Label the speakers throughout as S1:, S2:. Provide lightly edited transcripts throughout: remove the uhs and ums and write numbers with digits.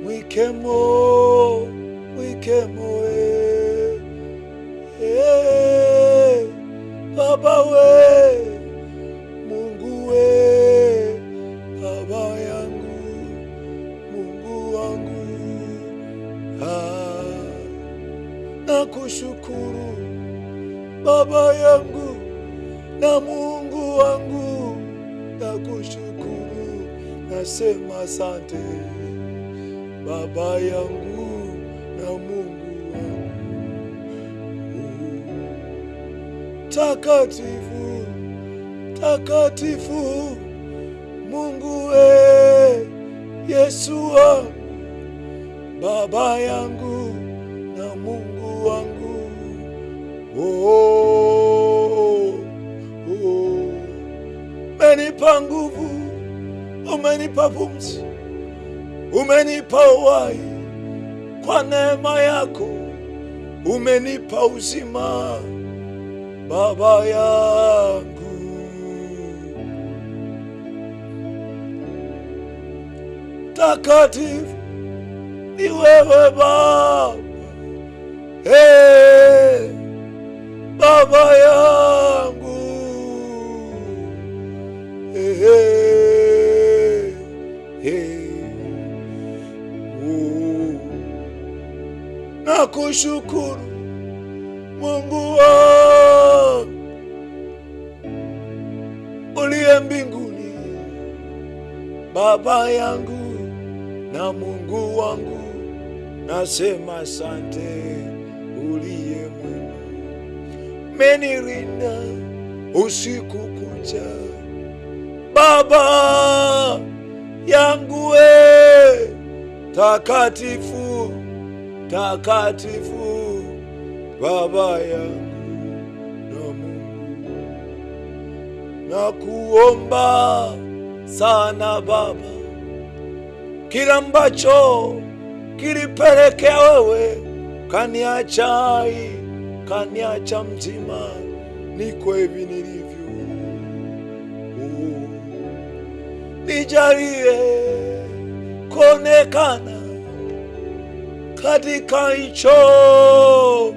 S1: Mwikemo, mwikemo, Baba we, Mungu we, Baba yangu, Mungu wangu, nakushukuru Baba yangu na Mungu wangu, nakushukuru, nasema asante Baba yangu na Mungu wangu. Takatifu, takatifu, Mungu we, Yesu wangu, Baba yangu na Mungu wangu. Umenipa nguvu, umenipa pumzi, umenipa uhai, kwa neema yako umenipa uzima Baba yangu. Takatifu ni wewe Baba, Baba yangu, nakushukuru Mungu wangu uliye mbinguni, Baba yangu na Mungu wangu, nasema asante uliye mwema. Umenilinda usiku kucha Baba yangu we, takatifu, takatifu, Baba yangu na Mungu. Nakuomba sana Baba, kila ambacho kilipelekea wewe kaniacha kaniacha mzima, niko hivi nilivyo. Nijalie kuonekana katika hicho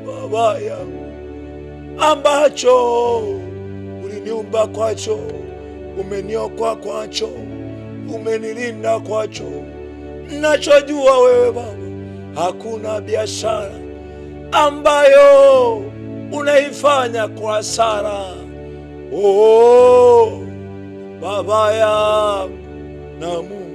S1: Baba yangu ambacho uliniumba kwacho, umeniokoa kwacho, umenilinda kwacho. Nachojua wewe Baba, hakuna biashara ambayo unaifanya kwa hasara. Baba yangu na Mungu